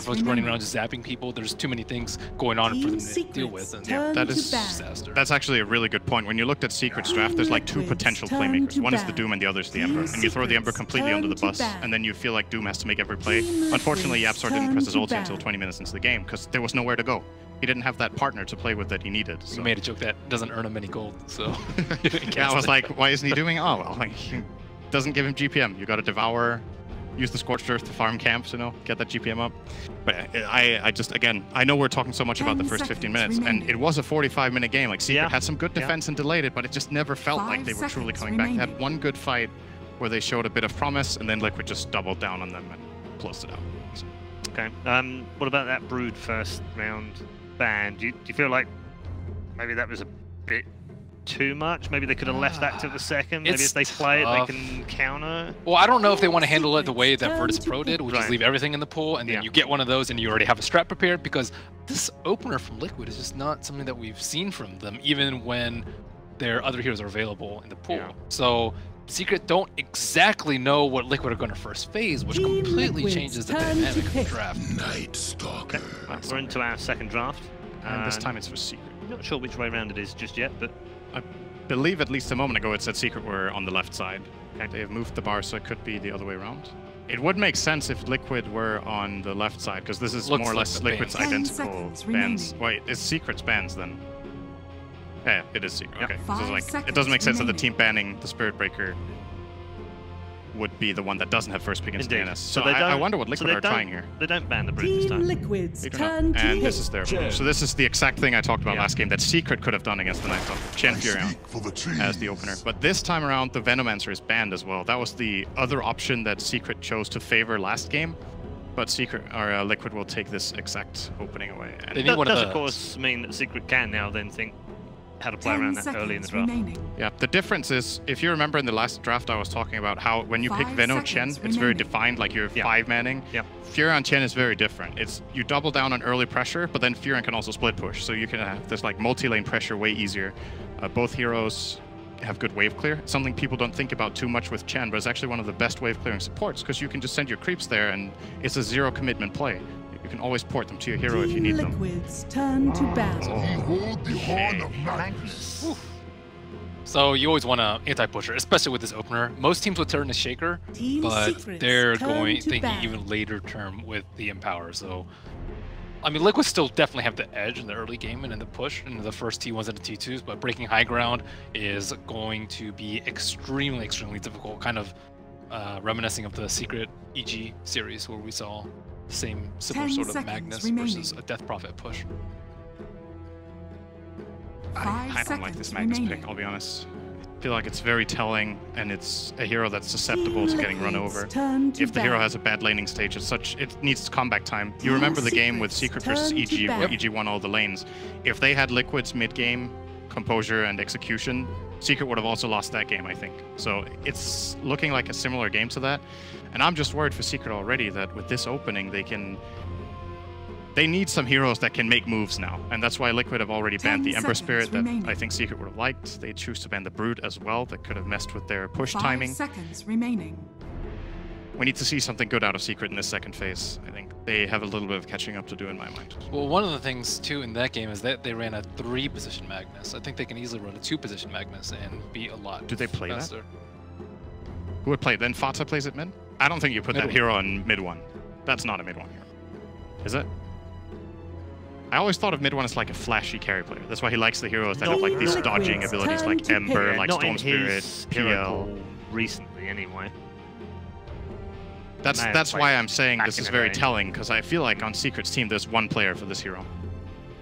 folks running around just zapping people. There's too many things going on for them to deal with. And Yeah, that is disaster. That's actually a really good point. When you looked at Secret's draft, there's like two potential playmakers. One is the Doom and the other is the Ember. And you throw the Ember completely under the bus, and then you feel like Doom has to make every play. Unfortunately, YapzOr didn't press his ulti until 20 minutes into the game because there was nowhere to go. He didn't have that partner to play with that he needed. So. You made a joke that doesn't earn him any gold, so... Yeah, I was like, why isn't he doing? Oh, well, like, he doesn't give him GPM. You gotta Devour, use the Scorched Earth to farm camps, you know, get that GPM up. But I just, again, I know we're talking so much about the first 15 minutes, and it was a 45-minute game. Like, Secret had some good defense and delayed it, but it just never felt like they were truly coming back. They had one good fight where they showed a bit of promise, and then Liquid just doubled down on them and closed it out. So. Okay, what about that Brood first round ban? Do you feel like maybe that was a bit too much? Maybe they could have left that till the second. Maybe if they play it, they can counter. Well, I don't know if they want to handle it the way that Virtus Pro did, which is leave everything in the pool, and then you get one of those and you already have a strat prepared, because this opener from Liquid is just not something that we've seen from them, even when their other heroes are available in the pool. Yeah. So Secret don't exactly know what Liquid are going to first phase, which completely changes the dynamic of the draft. Night Stalker. Okay. We're into our second draft. And this time it's for Secret. I'm not sure which way around it is just yet, but... I believe at least a moment ago it said Secret were on the left side. Okay. They have moved the bar, so it could be the other way around. It would make sense if Liquid were on the left side, because this is more or less Liquid's identical bans. Wait, it's Secret's bans then? Yeah, it is Secret. Okay, so like, it doesn't make sense that the team banning the Spirit Breaker would be the one that doesn't have first pick against DNS. So I wonder what Liquid are trying here. They don't ban the Brood this time. They do not. And this is their move. So this is the exact thing I talked about last game that Secret could have done against the Night Stalker. Chen Furion as the opener. But this time around, the Venomancer is banned as well. That was the other option that Secret chose to favor last game. But Secret or Liquid will take this exact opening away. And that does, of course, mean that Secret can now then think how to play around that early in the draft. Yeah, the difference is, if you remember in the last draft I was talking about how when you pick Veno Chen, it's very defined, like you're 5-manning. Furion Chen is very different. It's you double down on early pressure, but then Furion can also split push, so you can have this like multi-lane pressure way easier. Both heroes have good wave clear. It's something people don't think about too much with Chen, but it's actually one of the best wave clearing supports, because you can just send your creeps there and it's a zero commitment play. You can always port them to your hero if you need them. Liquid's turn to battle. So you always want an anti-pusher, especially with this opener. Most teams would turn to Shaker, but they're thinking even later term with the Empower. So, I mean, Liquid still definitely have the edge in the early game and in the push, in the first T1s and the T2s, but breaking high ground is going to be extremely, extremely difficult, kind of reminiscing of the Secret EG series where we saw same similar sort of Magnus versus a Death Prophet push. I don't like this Magnus pick, I'll be honest. I feel like it's very telling, and it's a hero that's susceptible to getting run over. If the hero has a bad laning stage, it needs comeback time. You remember the game with Secret versus EG, where EG won all the lanes. If they had Liquid's mid-game composure and execution, Secret would have also lost that game, I think. So it's looking like a similar game to that. And I'm just worried for Secret already that with this opening, they need some heroes that can make moves now. And that's why Liquid have already banned the Ember Spirit that I think Secret would have liked. They choose to ban the Brood as well. That could have messed with their push timing. 5 seconds remaining. We need to see something good out of Secret in this second phase. I think they have a little bit of catching up to do in my mind. Well, one of the things too in that game is that they ran a 3-position Magnus. I think they can easily run a 2-position Magnus and be a lot Do they play faster. that? Who would play it? Then Fata plays it mid? I don't think you put that hero on mid 1. That's not a mid 1 hero. Is it? I always thought of mid 1 as like a flashy carry player. That's why he likes the heroes that have like these dodging abilities like Ember, like Storm Spirit, PL. Recently, anyway. That's why I'm saying this is very telling, because I feel like on Secret's team there's one player for this hero.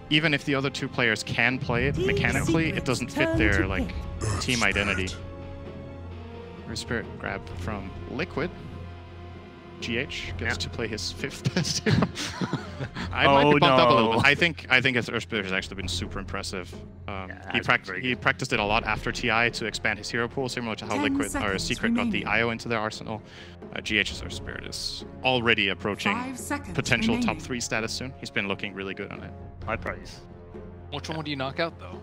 Even if the other 2 players can play it mechanically, it doesn't fit their like team identity. Earth Spirit grab from Liquid. GH gets to play his 5th best hero. I might be bumped up a little bit. I think his Earth Spirit has actually been super impressive. He practiced it a lot after TI to expand his hero pool, similar to how Liquid or Secret got the IO into their arsenal. GH's Earth Spirit is already approaching potential top 3 status soon. He's been looking really good on it. High praise. Which one would you knock out though?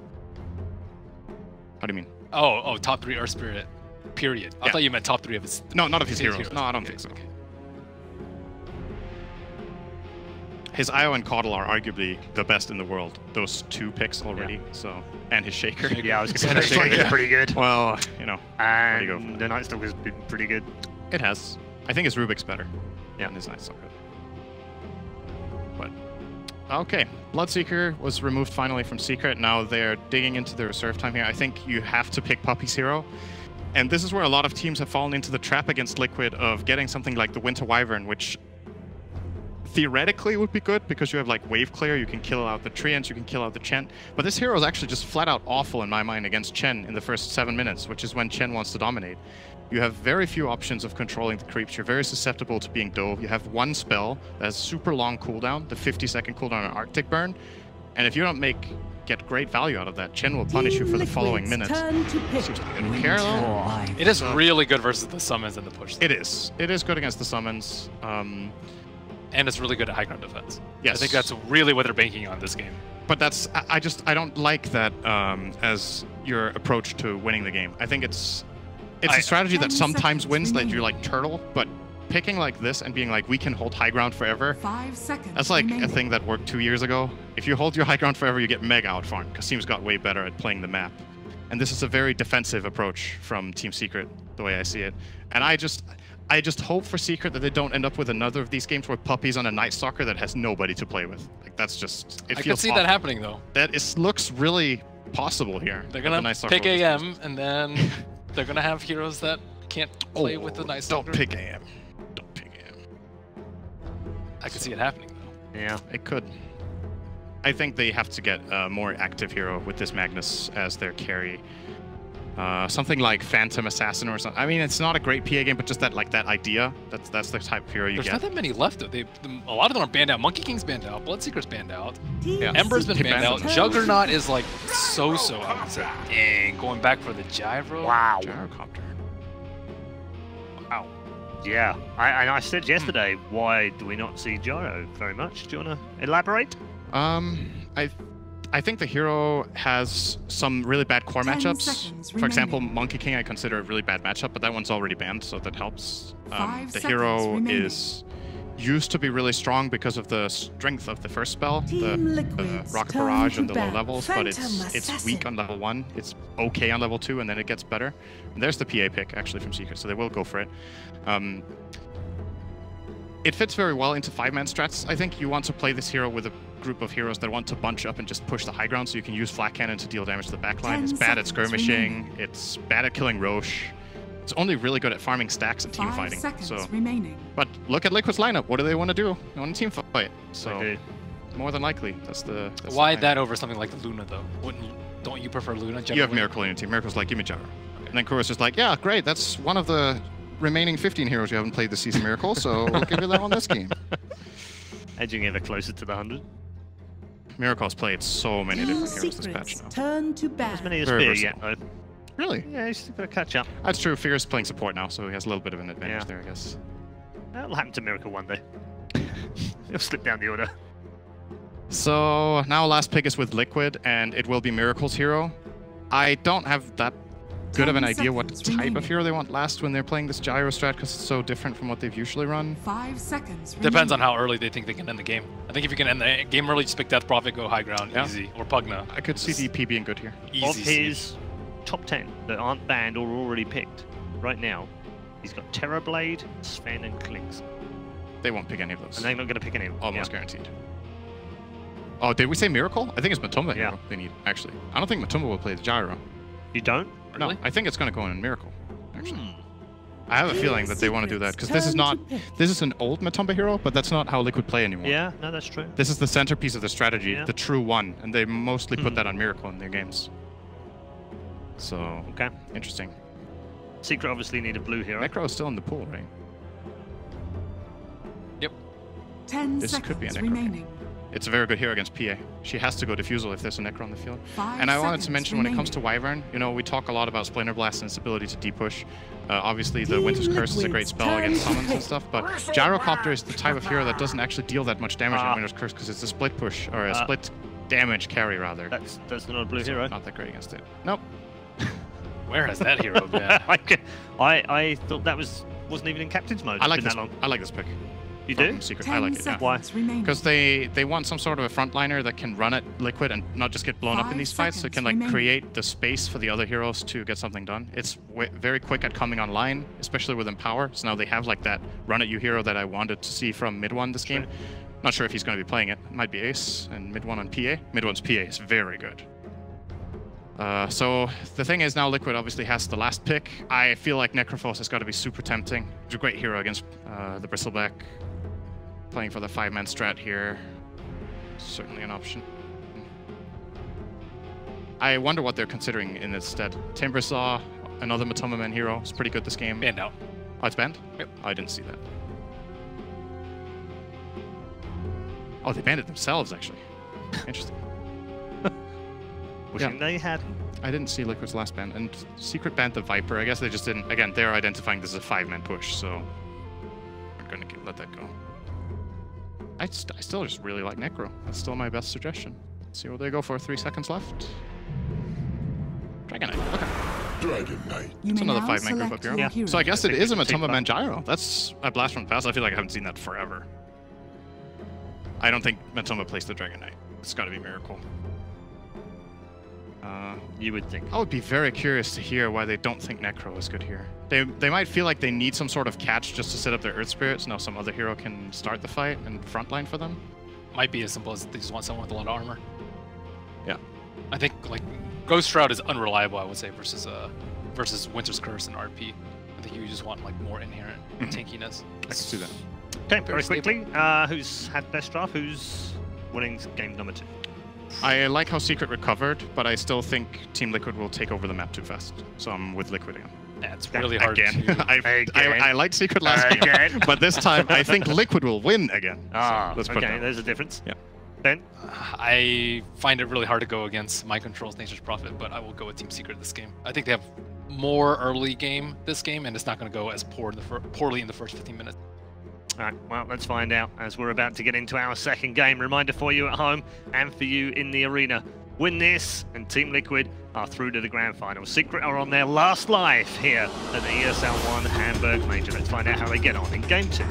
How do you mean? Oh, top 3 Earth Spirit. Period. I thought you meant top 3 of his. No, not of his heroes. No, I don't think so. Okay. his IO and Caudle are arguably the best in the world. Those 2 picks already. So, and his Shaker. Yeah, I was going to say Shaker's pretty good. Well, you know. And the Night Stalker's been pretty good. It has. I think his Rubik's better. Yeah, his Night Stalker. But okay, Bloodseeker was removed finally from Secret. Now they're digging into the reserve time here. I think you have to pick Puppy's hero. And this is where a lot of teams have fallen into the trap against Liquid of getting something like the Winter Wyvern, which theoretically would be good because you have like wave clear, you can kill out the Treants, you can kill out the Chen. But this hero is actually just flat out awful in my mind against Chen in the first 7 minutes, which is when Chen wants to dominate. You have very few options of controlling the creeps. You're very susceptible to being dove. You have 1 spell that has super long cooldown, the 50-second cooldown on Arctic Burn. And if you don't get great value out of that, Chen will punish you for the following minutes. Seems like they don't care though. It is really good versus the summons and the push. It is. It is good against the summons. And it's really good at high ground defense. Yes. I think that's really what they're banking on this game. But that's, I don't like that as your approach to winning the game. I think it's a strategy that sometimes wins, that you like turtle, but picking like this and being like, we can hold high ground forever, 5 seconds that's like remaining. a thing that worked 2 years ago. If you hold your high ground forever, you get mega outfarmed, because teams got way better at playing the map. And this is a very defensive approach from Team Secret, the way I see it. And I just hope for Secret that they don't end up with another of these games where Puppy's on a Night Stalker that has nobody to play with. Like, that's just, it feels I can see awful. that happening, though. That looks really possible here. They're going to pick AM, and then they're going to have heroes that can't play with the Night Stalker. Don't pick AM. Don't pick AM. I can see it happening, though. Yeah, it could. I think they have to get a more active hero with this Magnus as their carry. Something like Phantom Assassin or something. I mean, it's not a great PA game, but just that idea. That's the type of hero you get. There's not that many left, though. A lot of them are banned out. Monkey King's banned out. Bloodseeker's banned out. Yeah. Ember's been banned out. Juggernaut is like so-so, I would say. Dang, going back for the Gyro. Wow. Gyrocopter. Wow. Yeah. I said yesterday, why do we not see Gyro very much? Do you want to elaborate? I think the hero has some really bad core matchups. For example, Monkey King I consider a really bad matchup, but that one's already banned, so that helps. The hero is used to be really strong because of the strength of the first spell, the Rocket Barrage and the low levels, but it's weak on level 1, it's okay on level 2, and then it gets better. And there's the PA pick, actually, from Secret, so they will go for it. It fits very well into 5-man strats. I think you want to play this hero with a group of heroes that want to bunch up and just push the high ground, so you can use Flak Cannon to deal damage to the backline. It's bad at skirmishing. It's bad at killing Roche. It's only really good at farming stacks and team fighting. But look at Liquid's lineup. What do they want to do? They want to team fight. So more than likely, that's the. Why that over something like Luna though? Don't you prefer Luna? Generally? You have Miracle in your team. Miracle's like, give me Gyro. Okay. And then Kuro's just like, yeah, great. That's one of the remaining 15 heroes you haven't played this season, Miracle. So we'll give you that on this game. Edging ever closer to the 100. Miracle's played so many different heroes this patch now. Turn to bad. As many as Fear yet, though. Really? Yeah, he's still got to catch up. That's true. Fear's playing support now, so he has a little bit of an advantage there, I guess. That'll happen to Miracle one day. He'll slip down the order. So now last pick is with Liquid, and it will be Miracle's hero. I don't have that good of an idea what type of hero they want last when they're playing this Gyro strat, because it's so different from what they've usually run. 5 seconds. Depends on how early they think they can end the game. I think if you can end the game early, just pick Death Prophet, go high ground, easy, or Pugna. I could see DP being good here. Easy of his top 10 that aren't banned or already picked right now, he's got Terrorblade, Sven, and Klings. They won't pick any of those. And they're not going to pick any of them. Almost guaranteed. Oh, did we say Miracle? I think it's Matumba hero they need, actually. I don't think Matumba will play the Gyro. You don't? Really? No, I think it's going to go in Miracle, actually. I have a feeling that they want to do that, because this is an old Matumba hero, but that's not how Liquid play anymore. Yeah, no, that's true. This is the centerpiece of the strategy, the true one, and they mostly put that on Miracle in their games. So, okay, interesting. Secret obviously need a blue hero. Necro is still in the pool, right? Yep. 10 this could be a Necro remaining. It's a very good hero against PA. She has to go Diffusal if there's a Necro on the field. And I wanted to mention when it comes to Wyvern, you know, we talk a lot about Splinter Blast and its ability to depush. Obviously, the Winter's Curse is a great spell against summons and stuff, but Gyrocopter is the type of hero that doesn't actually deal that much damage in Winter's Curse because it's a split push, or a split damage carry, rather. That's not a blue hero. Not that great against it. Nope. Where has that hero been? I thought that wasn't even in Captain's mode. I like this pick. You do? Secret. I like it, yeah. Why? Because they want some sort of a frontliner that can run at Liquid and not just get blown up in these fights, so it can like create the space for the other heroes to get something done. It's very quick at coming online, especially with Empower. So now they have like that run at you hero that I wanted to see from mid-1 this game. Not sure if he's going to be playing it. Might be Ace and mid-1 on PA. Mid-1's PA is very good. So the thing is now Liquid obviously has the last pick. I feel like Necrophos has got to be super tempting. He's a great hero against the Bristleback. Playing for the 5-man strat here. Certainly an option. I wonder what they're considering in instead. Timbersaw, another Matoma Man hero. It's pretty good this game. Banned out. Oh, it's banned? Yep. Oh, I didn't see that. Oh, they banned it themselves, actually. Interesting. Wishing they hadn't. I didn't see Liquid's last ban. And Secret banned the Viper. I guess they just didn't. Again, they're identifying this as a 5-man push, so we're going to let that go. I still just really like Necro. That's still my best suggestion. Let's see what they go for. 3 seconds left. Dragon Knight. Okay. Dragon Knight. It's another 5-man group up here. Yeah. So I guess it is a Matoma Man Gyro. That's a blast from the past. I feel like I haven't seen that forever. I don't think Matoma plays the Dragon Knight. It's got to be Miracle. You would think. I would be very curious to hear why they don't think Necro is good here. They might feel like they need some sort of catch just to set up their Earth Spirits. Now some other hero can start the fight and frontline for them. Might be as simple as they just want someone with a lot of armor. Yeah. I think like Ghost Shroud is unreliable, I would say, versus Winter's Curse and RP. I think you just want like more inherent tankiness. I can see that. Okay, very quickly. Who's had best draft? Who's winning game number 2? I like how Secret recovered, but I still think Team Liquid will take over the map too fast. So I'm with Liquid again. Yeah, it's really hard again. to... I liked Secret last game, but this time I think Liquid will win again. Ah, so let's put okay, there's a difference. Yeah. Ben? I find it really hard to go against My Control's Nature's Prophet, but I will go with Team Secret this game. I think they have more early game this game, and it's not going to go as poorly in the first 15 minutes. All right, well, let's find out as we're about to get into our second game. Reminder for you at home and for you in the arena. Win this, and Team Liquid are through to the grand final. Secret are on their last life here at the ESL 1 Hamburg Major. Let's find out how they get on in game 2.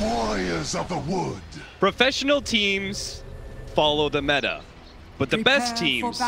Warriors of the Wood. Professional teams follow the meta, but the best teams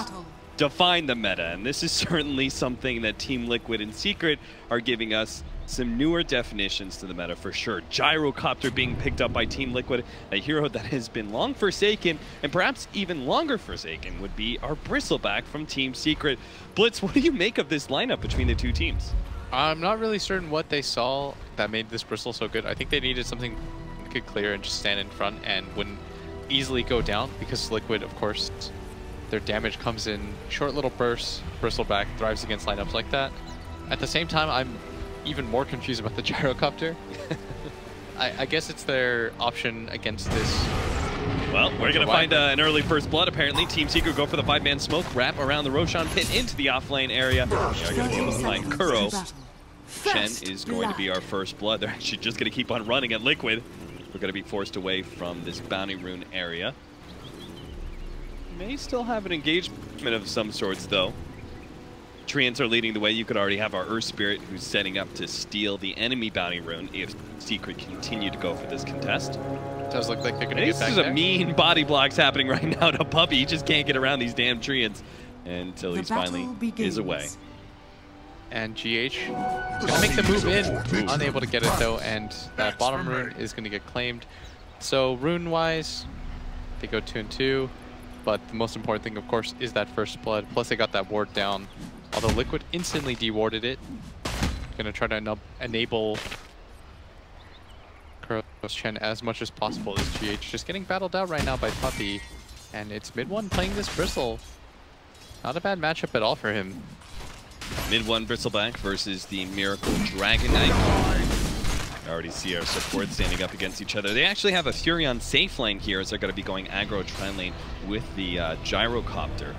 define the meta, and this is certainly something that Team Liquid and Secret are giving us some newer definitions to the meta for sure. Gyrocopter being picked up by Team Liquid, a hero that has been long forsaken, and perhaps even longer forsaken would be our Bristleback from Team Secret. Blitz, what do you make of this lineup between the two teams? I'm not really certain what they saw that made this Bristle so good. I think they needed something that could clear and just stand in front and wouldn't easily go down, because Liquid, of course, their damage comes in short little bursts. Bristleback thrives against lineups like that. At the same time, I'm even more confused about the Gyrocopter. I guess it's their option against this. Well, we're going to find an early first blood, apparently. Team Secret go for the 5-man smoke, wrap around the Roshan pit into the offlane area. They are going to be able to find Kuro. Chen is going to be our first blood. They're actually just going to keep on running at Liquid. We're going to be forced away from this bounty rune area. May still have an engagement of some sorts, though. Treants are leading the way. You could already have our Earth Spirit, who's setting up to steal the enemy bounty rune if Secret continue to go for this contest. Does look like they're going to get back there. This is a mean body blocks happening right now to Puppy. He just can't get around these damn Treants until he's finally is away. And GH going to make the move in, unable to get it though, and that bottom rune is going to get claimed. So rune-wise, they go 2 and 2, but the most important thing, of course, is that first blood. Plus they got that ward down, although Liquid instantly dewarded it. Going to try to enable Chen as much as possible as GH. Just getting battled out right now by Puppy, and it's mid-1 playing this Bristle. Not a bad matchup at all for him. Mid-1 Bristleback versus the Miracle Dragon Knight. I already see our support standing up against each other. They actually have a Furion safe lane here, as they're going to be going aggro trend lane with the Gyrocopter,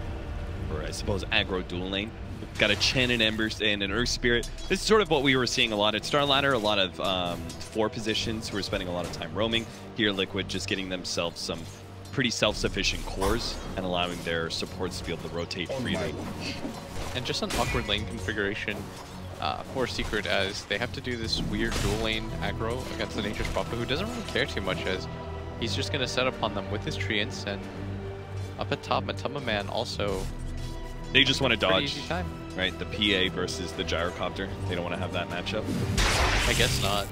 or I suppose aggro dual lane. We've got a Chen and Embers and an Earth Spirit. This is sort of what we were seeing a lot at Star Ladder, a lot of 4 positions who are spending a lot of time roaming. Here Liquid just getting themselves some pretty self-sufficient cores and allowing their supports to be able to rotate freely. And just an awkward lane configuration for Secret, as they have to do this weird dual lane aggro against the Nature's Prophet, who doesn't really care too much, as he's just going to set upon them with his treants. And up at top, Matama Man also... They just want to dodge, easy time. Right? The PA versus the gyrocopter. They don't want to have that matchup. I guess not.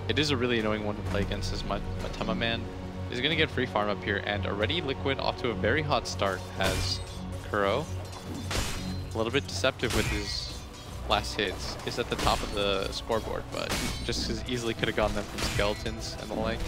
It is a really annoying one to play against, as Matama Man is going to get free farm up here, and already Liquid off to a very hot start has Kuro. A little bit deceptive with his last hits. Is at the top of the scoreboard, but just as easily could have gotten them from skeletons and the like.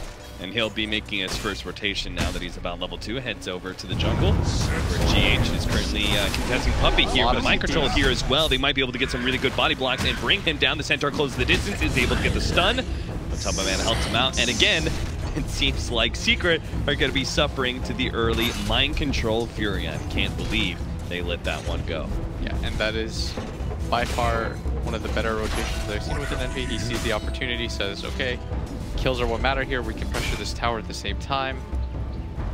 And he'll be making his first rotation now that he's about level 2. Heads over to the jungle, where GH is currently contesting Puppey here. But mind control here as well. They might be able to get some really good body blocks and bring him down. The Centaur closes the distance, is able to get the stun. Matama Man helps him out. And again, it seems like Secret are going to be suffering to the early mind control fury. I can't believe they let that one go. Yeah, and that is by far one of the better rotations that I've seen with an NP. He sees the opportunity, says, okay, kills are what matter here. We can pressure this tower at the same time.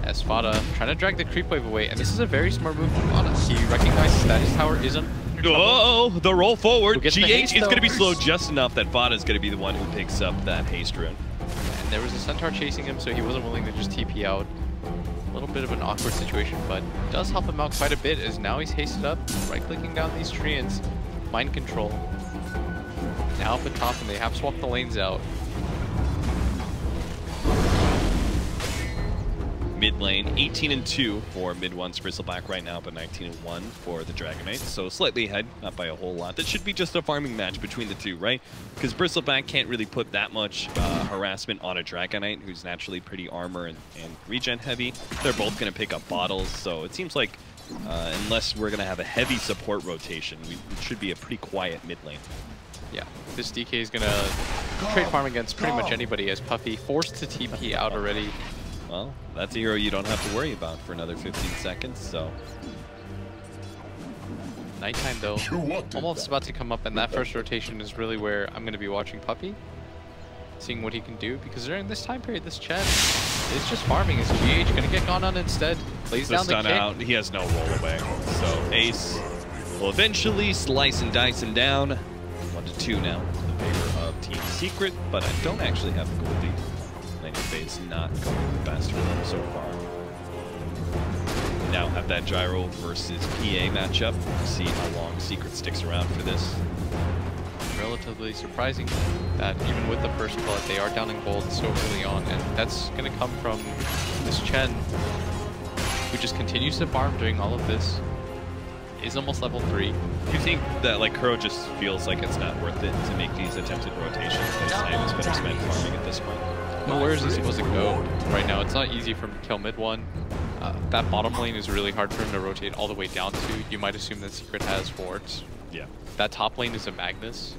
As Fada trying to drag the creep wave away, and this is a very smart move from Fada. He recognizes that his tower isn't. Oh, the roll forward. GH haste, is going to be slowed just enough that Fada is going to be the one who picks up that haste rune. And there was a Centaur chasing him, so he wasn't willing to just TP out. A little bit of an awkward situation, but it does help him out quite a bit, as now he's hasted up, right-clicking down these treants. Mind control. Now up at top, and they have swapped the lanes out. Mid lane, 18-2 for mid 1's Bristleback right now, but 19-1 for the Dragonite. So slightly ahead, not by a whole lot. That should be just a farming match between the two, right? Because Bristleback can't really put that much harassment on a Dragonite, who's naturally pretty armor and regen heavy. They're both going to pick up bottles, so it seems like unless we're going to have a heavy support rotation, it should be a pretty quiet mid lane. Yeah, this DK is going to trade farm against pretty much anybody, as Puppey forced to TP out already. Well, that's a hero you don't have to worry about for another 15 seconds, so... Nighttime, though, almost about to come up, and that first rotation is really where I'm going to be watching Puppey, seeing what he can do, because during this time period, this Chen is just farming. Is GH going to get gone on instead? Plays down the kick. Out. He has no roll away, so Ace will eventually slice and dice him down. 1-2 now in favor of Team Secret, but I don't actually have the Goldie. Phase not going the best for them so far. Now have that Gyro versus PA matchup. See how long Secret sticks around for this. Relatively surprising that even with the first blood, they are down in gold so early on, and that's going to come from this Chen, who just continues to farm doing all of this. Is almost level 3. Do you think that like Kuro just feels like it's not worth it to make these attempted rotations? His time is better spent farming at this point. But where is he supposed to go right now? It's not easy for him to kill mid 1. That bottom lane is really hard for him to rotate all the way down to. You might assume that Secret has wards. Yeah. That top lane is a Magnus.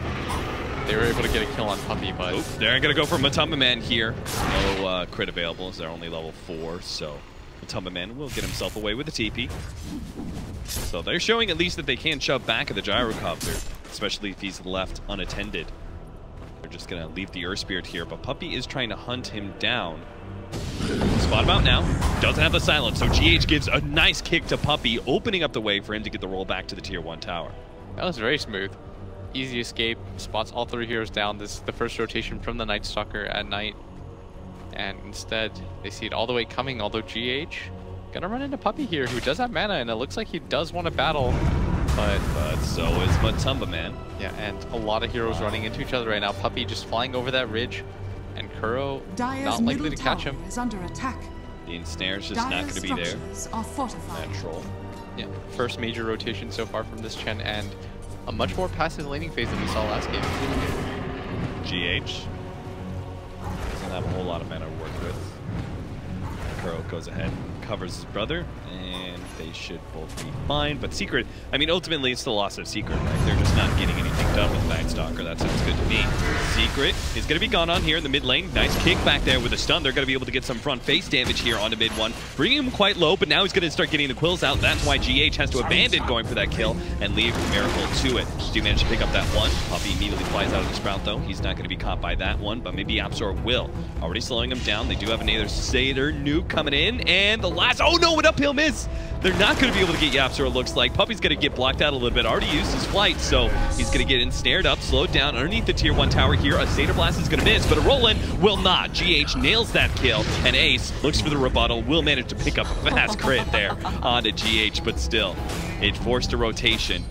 They were able to get a kill on Puppey, but... Oh, they're going to go for Matama Man here. No crit available, as they're only level 4, so Matama Man will get himself away with a TP. So they're showing at least that they can shove back at the Gyrocopter, especially if he's left unattended. They're just going to leave the Earth Spirit here, but Puppey is trying to hunt him down. Spot him out now. Doesn't have the silence, so GH gives a nice kick to Puppey, opening up the way for him to get the roll back to the Tier 1 tower. That was very smooth. Easy escape, spots all 3 heroes down. This is the first rotation from the Night Stalker at night. And instead, they see it all the way coming, although GH gonna run into Puppey here, who does have mana, and it looks like he does want to battle. But so is Matama Man. Yeah, and a lot of heroes running into each other right now. Puppey just flying over that ridge, and Kuro not likely to catch him. Is under attack. The ensnare's just not going to be there. Are fortified. Natural. Yeah, first major rotation so far from this Chen, and a much more passive laning phase than we saw last game. GH doesn't have a whole lot of mana to work with. Kuro goes ahead, covers his brother, and they should both be fine. But Secret, I mean, ultimately it's the loss of Secret, right? They're just not getting anything done with Night Stalker. That sounds good to me. Secret is going to be gone on here in the mid lane. Nice kick back there with a stun. They're going to be able to get some front face damage here on the mid one, bringing him quite low, but now he's going to start getting the quills out. That's why GH has to abandon going for that kill and leave Miracle to it. Do manage to pick up that one. Puppey immediately flies out of the Sprout, though. He's not going to be caught by that one, but maybe Absor will. Already slowing him down. They do have an Aether Satyr nuke coming in, and the blast. Oh no, an uphill miss. They're not going to be able to get Yapster, it looks like. Puppey's going to get blocked out a little bit. Already used his flight, so he's going to get ensnared up, slowed down underneath the tier 1 tower here. A Seder Blast is going to miss, but a roll-in will not. GH nails that kill, and Ace looks for the rebuttal. Will manage to pick up a fast crit there onto GH, but still, it forced a rotation.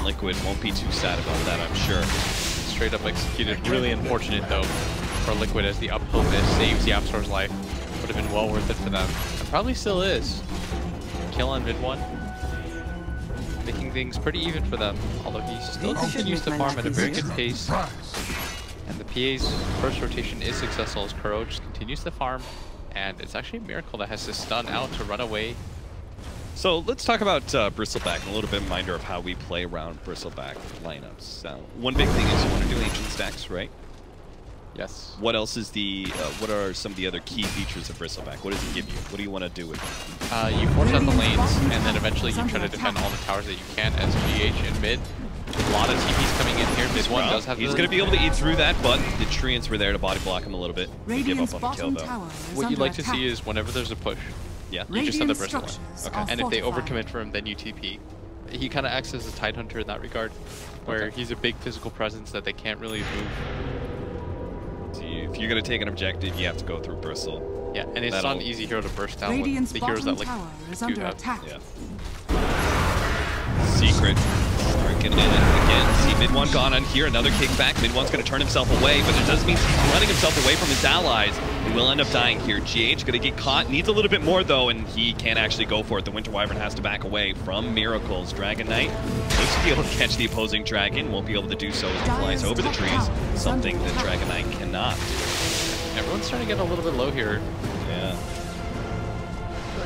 Liquid won't be too sad about that, I'm sure. Straight up executed. Really unfortunate, though, for Liquid as the uphill miss saves Yapstor's life. Would have been well worth it for them. And probably still is. Kill on mid 1. Making things pretty even for them, although he still continues to farm at a very good pace. And the PA's first rotation is successful as Kuro just continues to farm. And it's actually a Miracle that has to stun out to run away. So let's talk about Bristleback and a little bit of reminder of how we play around Bristleback lineups. One big thing is you want to do ancient stacks, right? Yes. What else is the, what are some of the other key features of Bristleback? What does it give you? What do you want to do with it? You force out the lanes, and then eventually you try to defend all the towers that you can as GH in mid. A lot of TPs coming in here. This one does have He's going to be able to eat through that, but the treants were there to body block him a little bit. He gave up on the kill, though. What you'd like to see is whenever there's a push, you just send the Bristle in. Okay. And if they overcommit for him, then you TP. He kind of acts as a Tidehunter in that regard, where he's a big physical presence that they can't really move. If you're going to take an objective, you have to go through Bristle. Yeah, and it's not an easy hero to burst down with the heroes that like do that. Yeah. Secret. Start getting in it again. See mid 1 gone on here. Another kickback. Mid 1's going to turn himself away, but it does mean he's running himself away from his allies. He will end up dying here. GH going to get caught. Needs a little bit more, though, and he can't actually go for it. The Winter Wyvern has to back away from Miracles. Dragon Knight looks to be able to catch the opposing dragon. Won't be able to do so as he flies over the trees. Something that Dragon Knight cannot. Everyone's starting to get a little bit low here. Yeah.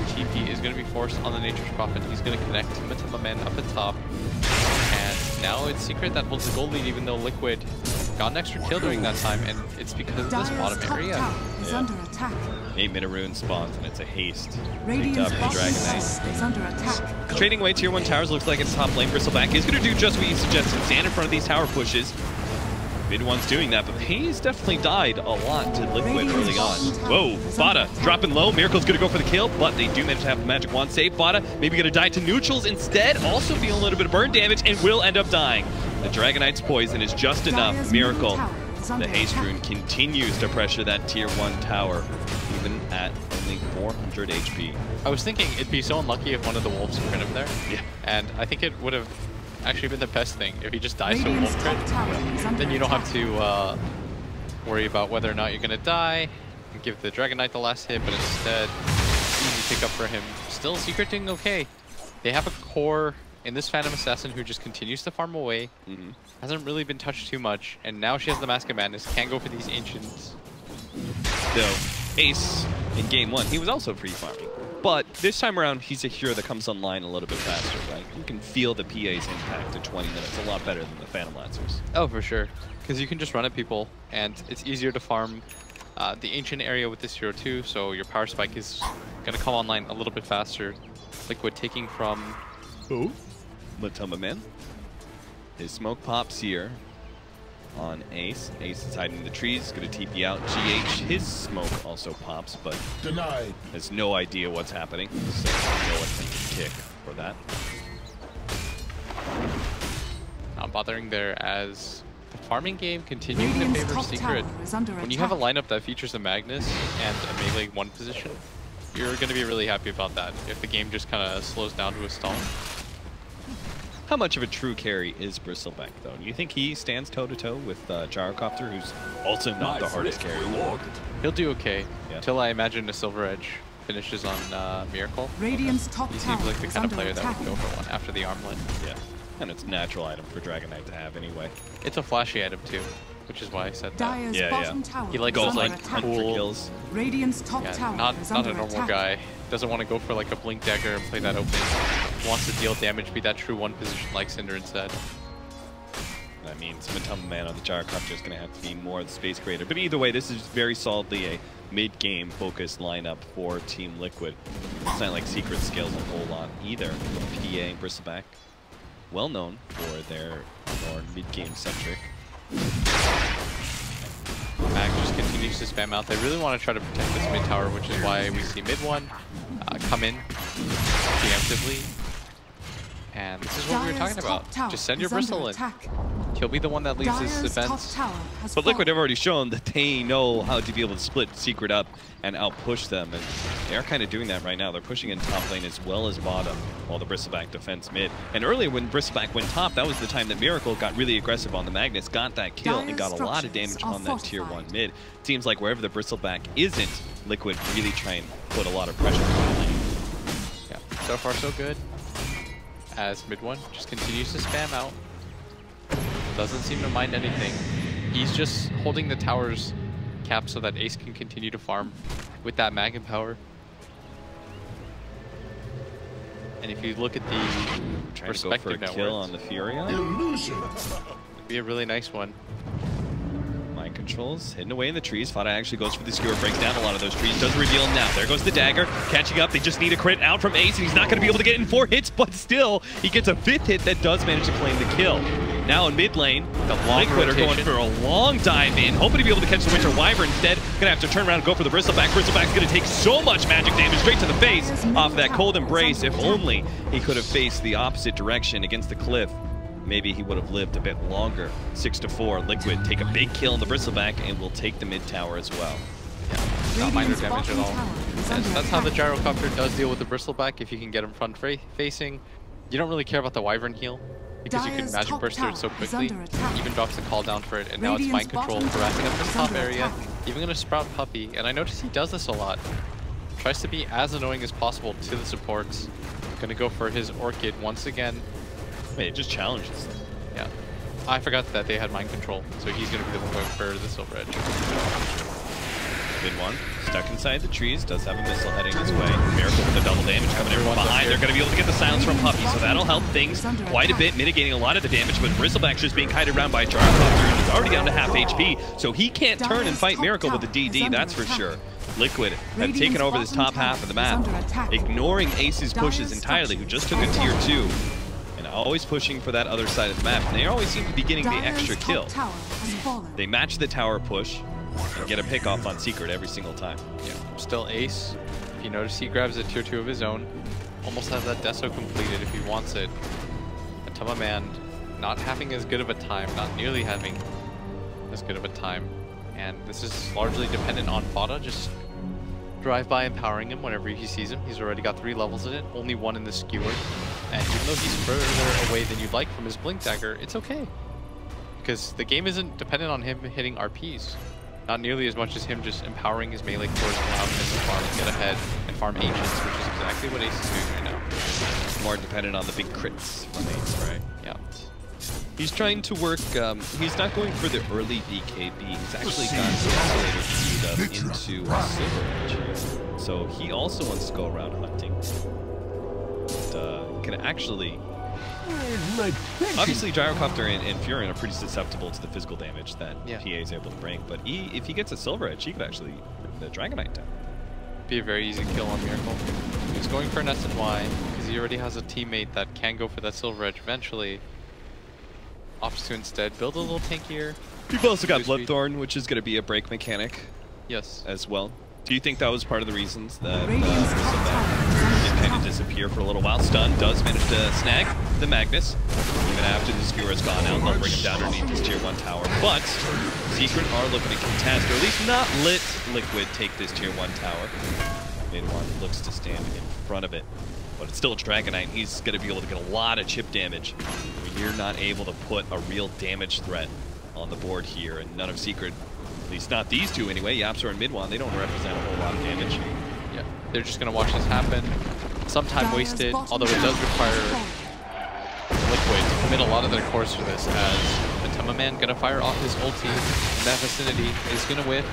TP is going to be forced on the Nature's Prophet. He's going to connect Timotema Man up at top. And now it's Secret that holds the gold lead, even though Liquid got an extra kill during that time, and it's because of this bottom area. Is under attack. 8-minute rune spawns, and it's a haste. Picked up the Dragon Knight. Is under attack. Trading away tier 1 towers looks like it's top lane. Bristleback is going to do just what you suggested. Stand in front of these tower pushes. Mid 1's doing that, but he's definitely died a lot to Liquid early on. Whoa, Bada dropping low. Miracle's going to go for the kill, but they do manage to have the magic wand save. Bada maybe going to die to neutrals instead, also feeling a little bit of burn damage, and will end up dying. The Dragon Knight's poison is just enough. Miracle, the haste rune, continues to pressure that tier 1 tower, even at only 400 HP. I was thinking it'd be so unlucky if one of the wolves crit him there. Yeah. And I think it would have actually been the best thing if he just dies to a wolf crit. Then you don't have to worry about whether or not you're going to die and give the Dragon Knight the last hit, but instead, easy pick up for him. Still Secret doing okay. They have a core in this Phantom Assassin who just continues to farm away. Hasn't really been touched too much, and now she has the Mask of Madness. Can't go for these Ancients. So, Ace, in game 1, he was also free farming. But this time around, he's a hero that comes online a little bit faster, right? You can feel the PA's impact in 20 minutes a lot better than the Phantom Lancers. Oh, for sure. Because you can just run at people, and it's easier to farm the Ancient area with this hero too, so your Power Spike is going to come online a little bit faster. Liquid taking from... Who? Matuma Man. His smoke pops here on Ace. Ace is hiding in the trees, going to TP out. GH, his smoke also pops, but Denied. has no idea what's happening, so no attempt to kick for that. Not bothering there as the farming game continues to favor Secret. When you have a lineup that features a Magnus and a melee 1 position, you're going to be really happy about that if the game just kind of slows down to a stall. How much of a true carry is Bristleback, though? Do you think he stands toe-to-toe with Gyrocopter, who's also not the hardest carry? He'll do okay, until I imagine a Silver Edge finishes on Miracle. He seems like the kind of player that would go for one after the armlet. Yeah, and it's a natural item for Dragon Knight to have anyway. It's a flashy item too, which is why I said that. Yeah. He likes those like cool kills. Radiant's top tower not is a under normal attack. guy. Doesn't want to go for like a Blink Dagger and play that open. Wants to deal damage, be that true 1 position like Cinder instead. That means Matuma Man on the Gyrocopter is going to have to be more of the space creator. But either way, this is very solidly a mid-game focused lineup for Team Liquid. It's not like Secret scales a whole lot either. PA and Bristleback, well known for their more mid-game centric. Mag just continues to spam out. They really want to try to protect this mid tower, which is why we see mid 1 come in preemptively. And this is what we were talking about. Just send your Bristle in. He'll be the one that leads this defense. But Liquid have already shown that they know how to be able to split Secret up and outpush them, and they are kind of doing that right now. They're pushing in top lane as well as bottom, while the Bristleback defends mid. And earlier when Bristleback went top, that was the time that Miracle got really aggressive on the Magnus, got that kill, and got a lot of damage on that tier 1 mid. Seems like wherever the Bristleback isn't, Liquid really try and put a lot of pressure on the lane. Yeah, so far so good. As mid one just continues to spam out. Doesn't seem to mind anything. He's just holding the tower's cap so that Ace can continue to farm with that Mag power. And if you look at the trying to go for a kill on the Furia. It'd be a really nice one. Mind controls hidden away in the trees. Fada actually goes for the skewer, breaks down a lot of those trees, does reveal him now. There goes the dagger, catching up. They just need a crit out from Ace, and he's not going to be able to get in 4 hits, but still, he gets a 5th hit that does manage to claim the kill. Now in mid lane, the Liquid are going for a long dive in, hoping to be able to catch the Winter Wyvern. Instead, gonna have to turn around and go for the Bristleback. Bristleback's gonna take so much magic damage straight to the face off of that cold embrace. If only he could have faced the opposite direction against the cliff, maybe he would have lived a bit longer. 6-4, Liquid take a big kill on the Bristleback and will take the mid tower as well. Yeah, not minor damage at all. That's how the Gyrocopter does deal with the Bristleback. If you can get him front facing, you don't really care about the Wyvern heal, because you can magic burst through it so quickly. Even drops the call down for it, and now it's mind control, harassing up the top area. Even gonna sprout Puppey, and I notice he does this a lot. Tries to be as annoying as possible to the supports. Gonna go for his Orchid once again. Wait, it just challenges them. Yeah. I forgot that they had mind control, so he's gonna be the one going for the Silver Edge. Mid one, stuck inside the trees, does have a missile heading his way. Miracle with the double damage coming in from behind. They're going to be able to get the silence from Puppey, so that'll help things quite a bit, mitigating a lot of the damage. But Bristleback's just being kited around by Gyrocopter. He's already down to half HP, so he can't turn and fight Miracle with the DD, that's for sure. Liquid have taken over this top half of the map, ignoring Ace's pushes entirely, who just took a tier 2. And always pushing for that other side of the map. And they always seem to be getting the extra kill. They match the tower push and get a pick off on Secret every single time. Yeah, still Ace. If you notice, he grabs a tier 2 of his own. Almost has that Deso completed if he wants it. And Tamaman not having as good of a time, not nearly having as good of a time. And this is largely dependent on Fada just drive by empowering him whenever he sees him. He's already got 3 levels in it, only 1 in the skewer. And even though he's further away than you'd like from his Blink Dagger, it's okay. Because the game isn't dependent on him hitting RPs. Not nearly as much as him just empowering his melee cores, allowing him to farm and get ahead and farm Ancients, which is exactly what Ace is doing right now. More dependent on the big crits from Ace, right? Yeah. He's trying to work, he's not going for the early BKB. He's actually got the Isolator queued up into Silver Edge. So he also wants to go around hunting. Can actually... Obviously, Gyrocopter and Fury are pretty susceptible to the physical damage that PA is able to bring, but if he gets a Silver Edge, he could actually bring the Dragonite down. Be a very easy kill on Miracle. He's going for an SNY because he already has a teammate that can go for that Silver Edge eventually. Opts to instead build a little tankier. You've also got Bloodthorn, which is going to be a break mechanic. Yes. As well. Do you think that was part of the reasons that did kind of disappear for a little while? Stun does manage to snag the Magnus. Even after the skewer has gone out, they'll bring him down underneath this tier 1 tower. But Secret are looking to contest, or at least not let Liquid take this tier 1 tower. Mid one looks to stand in front of it. But it's still a Dragonite. He's going to be able to get a lot of chip damage when you're not able to put a real damage threat on the board here. And none of Secret, at least not these two anyway, Yapsor and Midwan, they don't represent a whole lot of damage. Yeah, they're just going to watch this happen. Some time wasted, although it does require Liquid to commit a lot of their cores for this, as the Tamaman going to fire off his ulti in that vicinity, is going to whiff.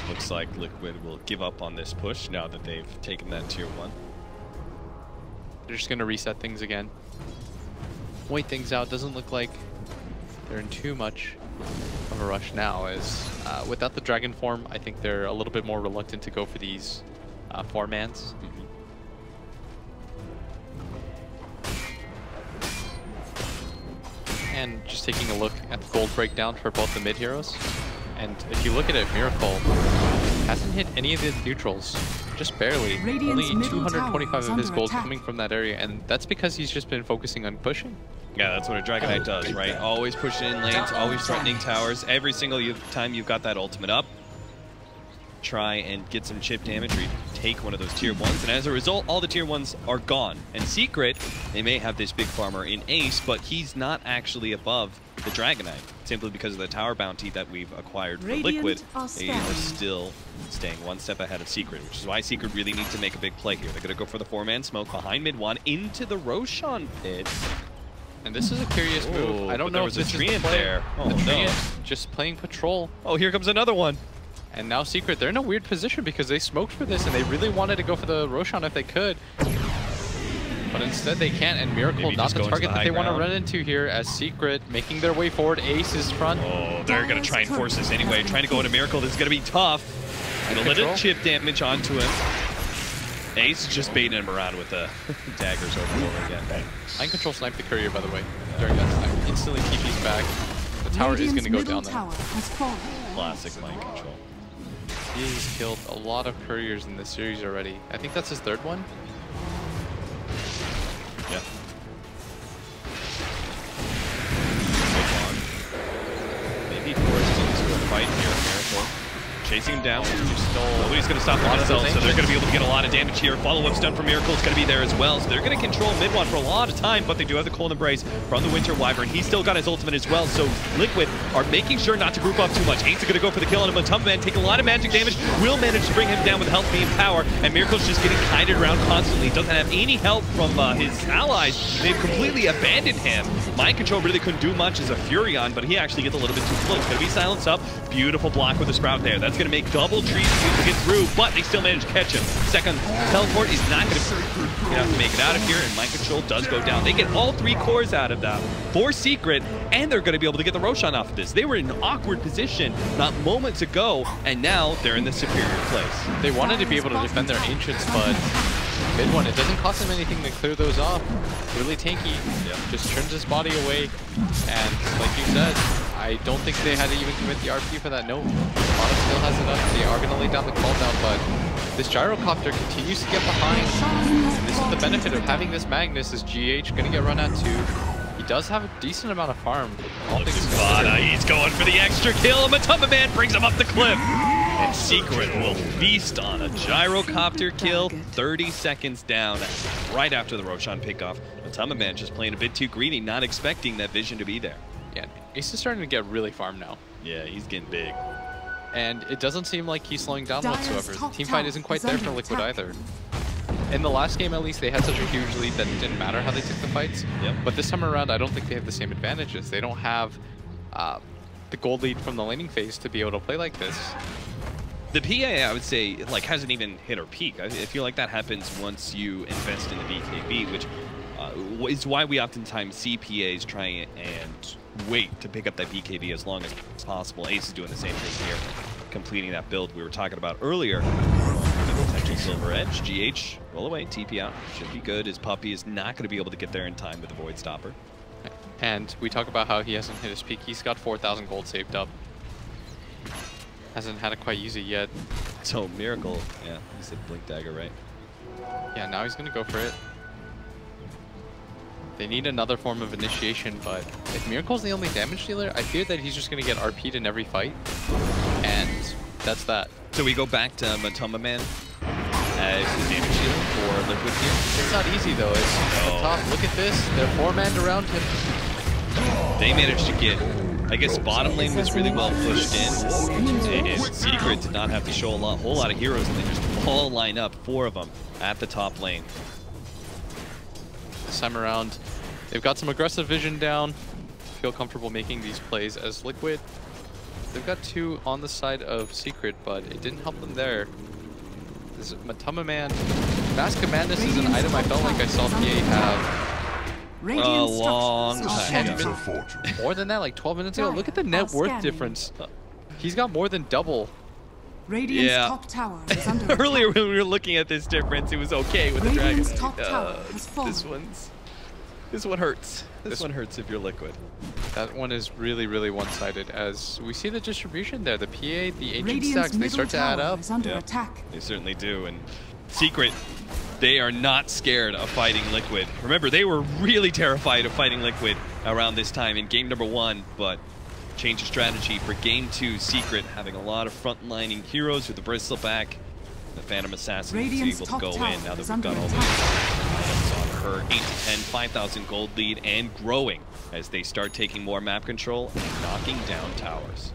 Looks like Liquid will give up on this push now that they've taken that tier 1. They're just going to reset things again. Wait things out. Doesn't look like they're in too much of a rush now, as without the dragon form, I think they're a little bit more reluctant to go for these 4-mans. And just taking a look at the gold breakdown for both the mid heroes. And if you look at it, Miracle hasn't hit any of the neutrals, just barely. Only 225 of his gold coming from that area, and that's because he's just been focusing on pushing. Yeah, that's what a Dragon Knight does, right? Always pushing in lanes, always threatening towers. Every single time you've got that ultimate up, try and get some chip damage or take one of those tier 1s, and as a result, all the tier 1s are gone. And Secret, they may have this big farmer in Ace, but he's not actually above the Dragon Knight, simply because of the tower bounty that we've acquired for Liquid. They are still staying one step ahead of Secret, which is why Secret really needs to make a big play here. They're going to go for the 4-man smoke behind mid one into the Roshan pit. And this is a curious move. I don't know if this is the play. There. Oh, the no. Just playing patrol. Oh, here comes another one. And now Secret, they're in a weird position because they smoked for this and they really wanted to go for the Roshan if they could. But instead they can't, and Miracle not the target that they want to run into here as Secret making their way forward. Ace is front. Oh, they're going to try and force this anyway. Trying to go into Miracle. This is going to be tough. Going to let it chip damage onto him. Ace is just baiting him around with the daggers over and over again. Mind Control sniped the courier, by the way, during that time. Instantly TP's back. The tower is going to go down there. Classic Mind Control. He's killed a lot of couriers in this series already. I think that's his third one. Yeah. Maybe forced into a fight here, Miracle. Chasing him down. Nobody's going to stop them themselves, so they're going to be able to get a lot of damage here. Follow-up's done for Miracle. It's going to be there as well. So they're going to control mid one for a lot of time, but they do have the Cold Embrace from the Winter Wyvern. He's still got his ultimate as well, so Liquid are making sure not to group up too much. Ace is going to go for the kill on him. Matumbaman taking a lot of magic damage. Will manage to bring him down with health beam power, and Miracle's just getting kited around constantly. Doesn't have any help from his allies. They've completely abandoned him. Mind Control really couldn't do much as a Furion, but he actually gets a little bit too close. Going to be silenced up. Beautiful block with the Sprout there. That's going to make double trees to get through, but they still manage to catch him. Second teleport is not going to make it out of here, and Mind Control does go down. They get all 3 cores out of that for Secret, and they're going to be able to get the Roshan off of this. They were in an awkward position not moments ago, and now they're in the superior place. They wanted to be able to defend their Ancients, but mid one, it doesn't cost them anything to clear those off. Really tanky, just turns his body away, and like you said, I don't think they had to even commit the RP for that. No, Mana still has enough. They are going to lay down the call down, but this gyrocopter continues to get behind. And this is the benefit of having this Magnus. Is GH going to get run at too? He does have a decent amount of farm. All things considered. He's going for the extra kill. Matumbaman brings him up the cliff. And Secret will feast on a gyrocopter kill. 30 seconds down right after the Roshan pickoff. Matumbaman just playing a bit too greedy, not expecting that vision to be there. Yeah, Ace is starting to get really farmed now. Yeah, he's getting big. And it doesn't seem like he's slowing down whatsoever. The team fight isn't quite there for Liquid either. In the last game, at least, they had such a huge lead that it didn't matter how they took the fights. Yep. But this time around, I don't think they have the same advantages. They don't have the gold lead from the laning phase to be able to play like this. The PA, I would say, like, hasn't even hit her peak. I feel like that happens once you invest in the BKB, which is why we oftentimes see PAs trying and wait to pick up that BKB as long as possible. Ace is doing the same thing here, completing that build we were talking about earlier. Potential Silver Edge, GH, roll away, TP out, should be good. His puppy is not going to be able to get there in time with the Void Stopper. And we talk about how he hasn't hit his peak. He's got 4,000 gold saved up. Hasn't had to quite use it yet. So Miracle, yeah, he said Blink Dagger, right? Yeah, now he's going to go for it. They need another form of initiation, but if Miracle's the only damage dealer, I fear that he's just going to get RP'd in every fight. And that's that. So we go back to Matumbaman as the damage dealer for Liquid here. It's not easy though. It's up top. Look at this. They're 4-manned around him. They managed to get, I guess bottom lane was really well pushed in. And Secret did not have to show a whole lot of heroes, and they just all line up, 4 of them at the top lane. This time around, they've got some aggressive vision down. Feel comfortable making these plays as Liquid. They've got 2 on the side of Secret, but it didn't help them there. This Matumbaman. Mask of Madness is an item I felt like I saw PA have a long time ago. More than that, like 12 minutes ago. Look at the net worth difference. He's got more than double. Radiant's top tower is under Earlier when we were looking at this difference, it was okay with the Dragon. Top tower has fallen. This one's This one hurts. This one hurts if you're Liquid. That one is really, really one-sided. As we see the distribution there, the PA, the ancient stacks, they start to add up. They certainly do. And Secret, they are not scared of fighting Liquid. Remember, they were really terrified of fighting Liquid around this time in game number 1, but change of strategy for game 2. Secret having a lot of front-lining heroes with the Bristleback. The Phantom Assassin is able to go in now that we've got all those items on her. 8 to 10, 5,000 gold lead, and growing as they start taking more map control and knocking down towers.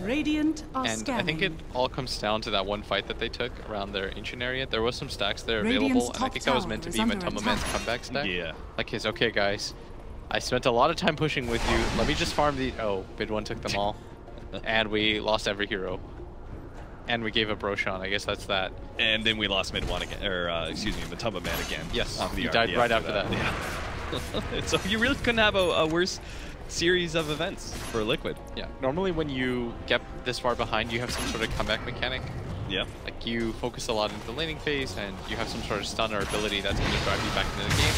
Radiant are and scanning. I think it all comes down to that one fight that they took around their ancient area. There was some stacks there available, and I think that was meant to be Matuma-Man's comeback stack. Yeah. Like his, okay guys, I spent a lot of time pushing with you. Let me just farm the... Oh, mid one took them all. And we lost every hero. And we gave up Roshan, I guess that's that. And then we lost mid one again, or excuse me, Matuma-Man again. Yes, he died right after that. Yeah. So you really couldn't have a worse series of events for Liquid. Yeah, normally when you get this far behind, you have some sort of comeback mechanic. Yeah. Like you focus a lot into the laning phase, and you have some sort of stun or ability that's going to drive you back into the game.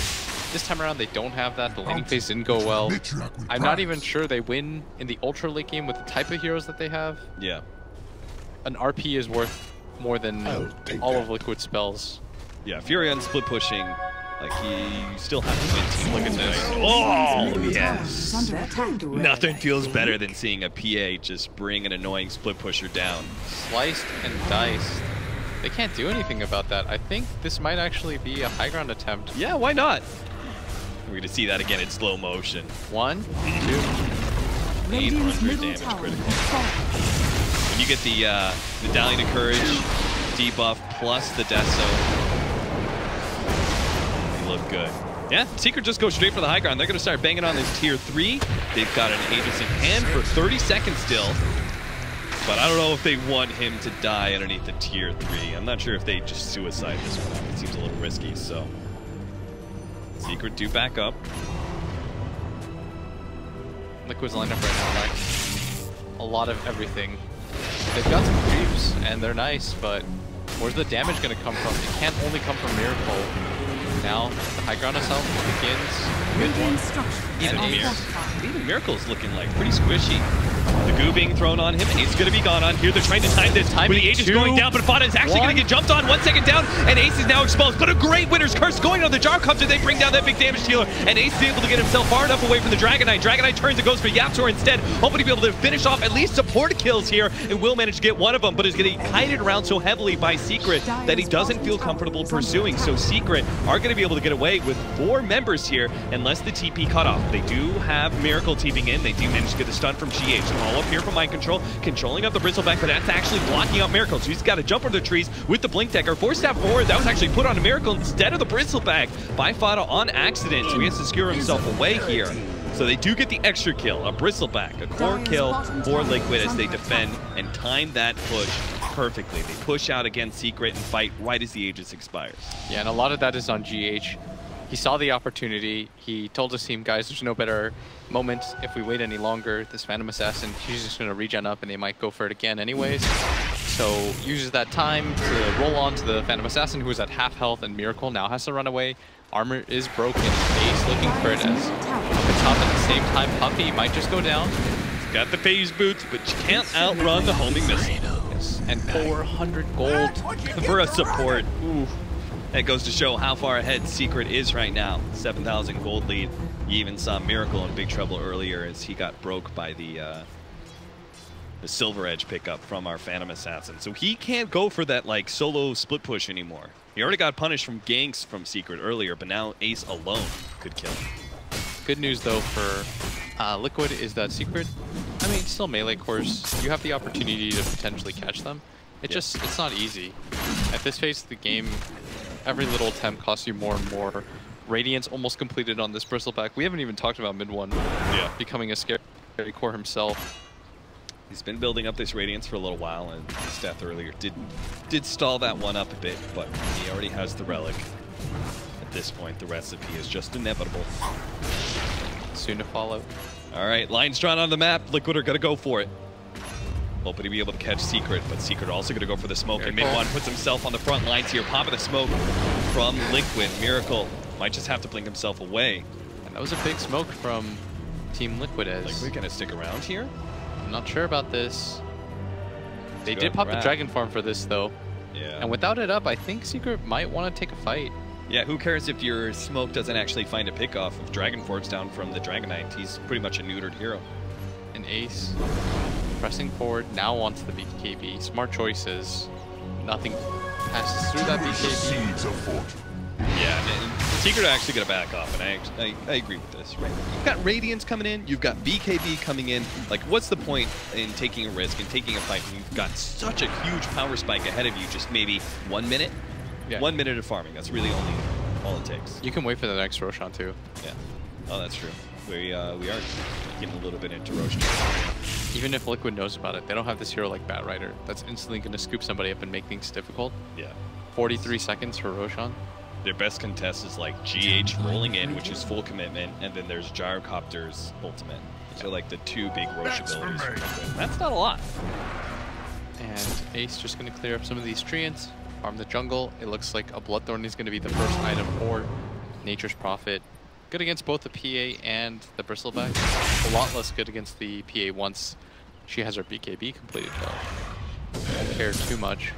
This time around, they don't have that. The laning phase didn't go well. I'm not even sure they win in the ultra late game with the type of heroes that they have. Yeah. An RP is worth more than all of Liquid spells. Yeah, Furion split pushing, like you still have to win team. Look at this. Oh, yes. Nothing feels better than seeing a PA just bring an annoying split pusher down. Sliced and diced. They can't do anything about that. I think this might actually be a high ground attempt. Yeah, why not? We're going to see that again in slow motion. 1, 2. 800 damage critical. When you get the Medallion of Courage debuff plus the Death Zone, they look good. Yeah, Secret just goes straight for the high ground. They're going to start banging on this tier 3. They've got an Aegis in hand for 30 seconds still. But I don't know if they want him to die underneath the tier 3. I'm not sure if they just suicide this one. It seems a little risky, so. Secret do back up. Liquid's lined up right now, like a lot of everything. They've got some creeps, and they're nice, but where's the damage going to come from? It can't only come from Miracle. Now, the high ground assault begins. Even Miracle's looking like pretty squishy. The goo being thrown on him, and he's going to be gone on here. They're trying to time this with the Aegis going down, but Fana is actually going to get jumped on. 1 second down, and Ace is now exposed. But a great Winner's Curse going on the Jar comes, and they bring down that big damage dealer. And Ace is able to get himself far enough away from the Dragon Knight. Dragon Knight turns and goes for Yaptor instead, hoping to be able to finish off at least support kills here, and will manage to get one of them, but is getting kited around so heavily by Secret that he doesn't feel comfortable pursuing. So Secret are going to be able to get away with 4 members here, unless the TP cut off. They do have Miracle TPing in. They do manage to get the stun from GH. All up here from Mind Control, controlling up the Bristleback, but that's actually blocking out Miracle. So he's got to jump over the trees with the Blink Dagger. Force Staff forward, that was actually put on a Miracle instead of the Bristleback by Fada on accident. So he has to secure himself away here. So they do get the extra kill, a Bristleback, a core kill for Liquid as they defend and time that push perfectly. They push out against Secret and fight right as the Aegis expires. Yeah, and a lot of that is on GH. He saw the opportunity. He told his team, guys, there's no better moment if we wait any longer. This Phantom Assassin, she's just going to regen up and they might go for it again anyways. So uses that time to roll on to the Phantom Assassin, who is at half health, and Miracle now has to run away. Armor is broken. Ace looking for it as up the top at the same time. Puppy might just go down. Got the phase boots, but you can't outrun the homing missile. Yes. And 400 gold for a support. Ooh. That goes to show how far ahead Secret is right now. 7,000 gold lead. You even saw Miracle in big trouble earlier as he got broke by the Silver Edge pickup from our Phantom Assassin. So he can't go for that like solo split push anymore. He already got punished from ganks from Secret earlier, but now Ace alone could kill him. Good news though for Liquid is that Secret, I mean, still melee course, you have the opportunity to potentially catch them. It's not easy. At this phase of the game, every little attempt costs you more and more. Radiance almost completed on this Bristleback. We haven't even talked about mid one becoming a scary core himself. He's been building up this Radiance for a little while, and his death earlier did stall that one up a bit, but he already has the Relic. At this point, the recipe is just inevitable. Soon to follow. All right, lines drawn on the map. Liquid are going to go for it. Hoping to be able to catch Secret, but Secret also going to go for the smoke. And mid one puts himself on the front lines here, popping the smoke from Liquid. Miracle Might just have to blink himself away. And that was a big smoke from Team Liquid. As like, we're gonna stick around here? I'm not sure about this. They did pop the Dragon Farm for this though. Yeah. And without it up, I think Secret might want to take a fight. Yeah, who cares if your smoke doesn't actually find a pick off if Dragon Forge down from the Dragonite? He's pretty much a neutered hero. And Ace pressing forward now onto the BKB. Smart choices. Nothing passes through that BKB. Seeds of fortune. Yeah, and Secret are actually going to back off, and I agree with this, right? You've got Radiance coming in, you've got BKB coming in. Like, what's the point in taking a risk and taking a fight when you've got such a huge power spike ahead of you, just maybe 1 minute? Yeah. 1 minute of farming, that's really all it takes. You can wait for the next Roshan too. Yeah. Oh, that's true. We are getting a little bit into Roshan. Even if Liquid knows about it, they don't have this hero like Batrider that's instantly going to scoop somebody up and make things difficult. Yeah. 43 seconds for Roshan. Their best contest is like GH rolling in, which is full commitment, and then there's Gyrocopter's ultimate. So like the two big Rosh abilities. That's not a lot. And Ace just going to clear up some of these treants, farm the jungle. It looks like a Bloodthorn is going to be the first item for Nature's Prophet. Good against both the PA and the Bristleback. A lot less good against the PA once she has her BKB completed though. Don't care too much.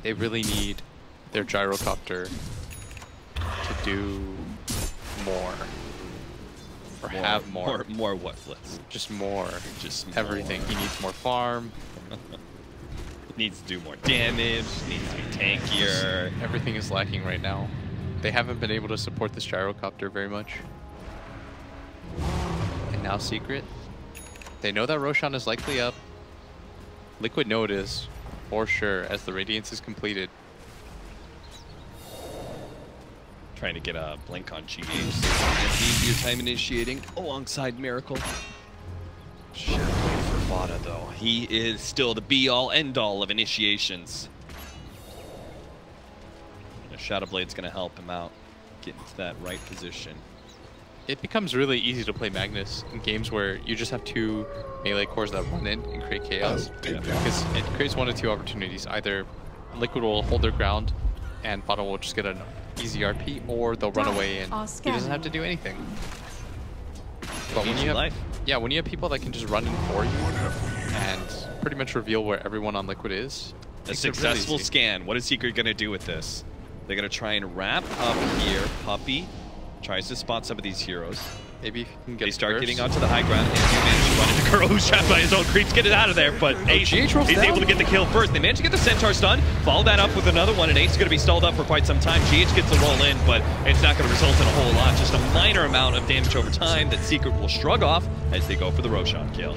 They really need their Gyrocopter to do more. Or have more. More what, Flitz? Just more. Just everything. More. He needs more farm. Needs to do more damage. Needs to be tankier. Everything is lacking right now. They haven't been able to support this Gyrocopter very much. And now Secret. They know that Roshan is likely up. Liquid know it is. For sure, as the Radiance is completed. Trying to get a blink on GH. Easier time initiating alongside Miracle. Shadow Blade for Vada though. He is still the be-all, end-all of initiations. Shadow Blade's gonna help him out, get into that right position. It becomes really easy to play Magnus in games where you just have two melee cores that run in and create chaos. Because it creates one of two opportunities. Either Liquid will hold their ground and Vada will just get an easy RP, or they'll run away and he doesn't have to do anything. But when you have, when you have people that can just run in for you and pretty much reveal where everyone on Liquid is. A successful really scan. What is Secret gonna do with this? They're gonna try and wrap up here. Puppey tries to spot some of these heroes. Maybe if you can get they start getting onto the high ground, and you manage to run into Kuro, who's trapped by his own creeps. Get it out of there, but Ace is able to get the kill first. They manage to get the Centaur stun, follow that up with another one, and Ace is going to be stalled up for quite some time. GH gets the roll in, but it's not going to result in a whole lot. Just a minor amount of damage over time that Secret will shrug off as they go for the Roshan kill.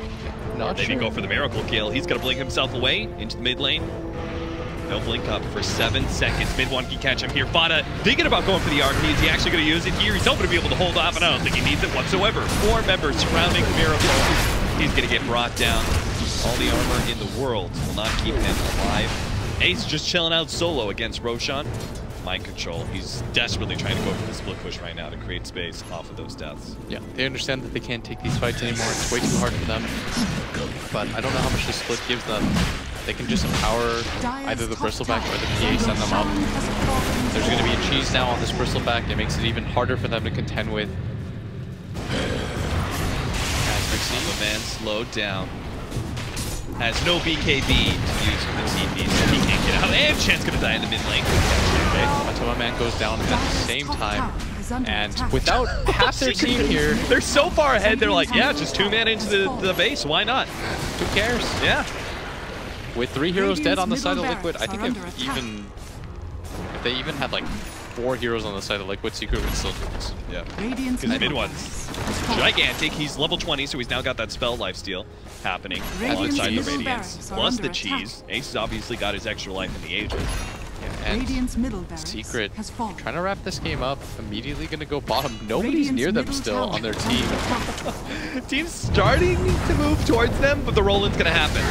Maybe go for the Miracle kill. He's going to blink himself away into the mid lane. No blink up for 7 seconds. Mid one can catch him here. Vada thinking about going for the RP. Is he actually going to use it here? He's hoping to be able to hold off, and I don't think he needs it whatsoever. 4 members surrounding Miracle. He's going to get brought down. All the armor in the world will not keep him alive. Ace just chilling out solo against Roshan. Mind control. He's desperately trying to go for the split push right now to create space off of those deaths. Yeah, they understand that they can't take these fights anymore. It's way too hard for them. But I don't know how much the split gives them. They can just empower either the Bristleback or the PA, send them up. There's going to be a cheese now on this Bristleback. It makes it even harder for them to contend with. As we see the man slowed down. Has no BKB to use for the TP, so he can't get out. And Chen's going to die in the mid lane. Until my man goes down at the same time. And without half their team here, they're so far ahead, they're like, yeah, just 2 man into the base. Why not? Who cares? Yeah. With 3 heroes dead on the side of Liquid, I think if they even had like 4 heroes on the side of Liquid, Secret would still do this. Yeah. Because mid one's gigantic. He's level 20, so he's now got that spell lifesteal happening alongside the Radiance. Plus the cheese. Ace has obviously got his extra life in the Aegis. Yeah, and Secret trying to wrap this game up, immediately going to go bottom. Nobody's near them still on their team. Team's starting to move towards them, but the roll-in's going to happen.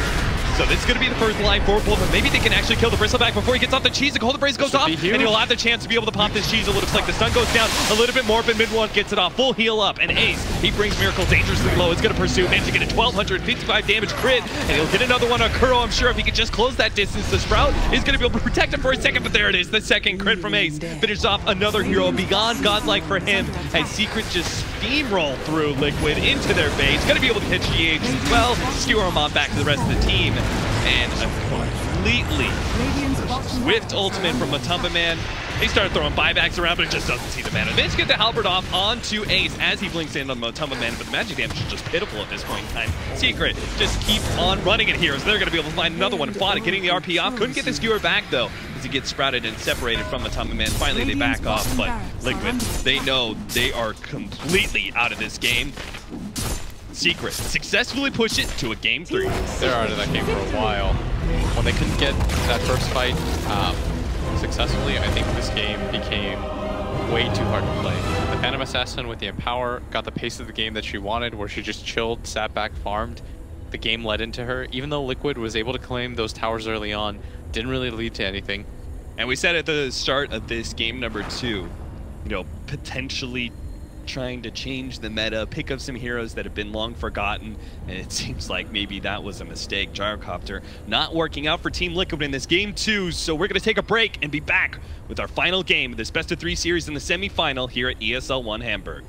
So this is going to be the first line for Bull, but maybe they can actually kill the Bristleback before he gets off the cheese. The Golden Brace goes off, and he'll have the chance to be able to pop this cheese. It looks like the stun goes down a little bit more, but mid-one gets it off. Full heal up, and Ace, he brings Miracle dangerously low. It's going to pursue, manage to get a 1,255 damage crit, and he'll get another one on Kuro. I'm sure if he could just close that distance, the Sprout is going to be able to protect him for a second, but there it is, the second crit from Ace. Finishes off another hero, beyond godlike for him, and Secret just steamroll through Liquid into their base. Going to be able to hit GH as well, skewer him on back to the rest of the team, and a completely swift ultimate from Matumba Man. They started throwing buybacks around, but it just doesn't see the mana. They just get the halberd off onto Ace as he blinks in on Matumba Man, but the magic damage is just pitiful at this point in time. Secret just keep on running at heroes. They're going to be able to find another one and fought it, getting the RP off. Couldn't get the skewer back, though, as he gets sprouted and separated from Matumba Man. Finally, they back off, but Liquid, they know they are completely out of this game. Secret successfully push it to a game 3. They're out of that game for a while. When they couldn't get that first fight successfully, I think this game became way too hard to play. The Phantom Assassin with the Empower got the pace of the game that she wanted, where she just chilled, sat back, farmed. The game led into her. Even though Liquid was able to claim those towers early on, didn't really lead to anything. And we said at the start of this game number 2, you know, potentially trying to change the meta, pick up some heroes that have been long forgotten, and it seems like maybe that was a mistake. Gyrocopter not working out for Team Liquid in this game 2, so we're going to take a break and be back with our final game of this best-of-3 series in the semi-final here at ESL 1 Hamburg.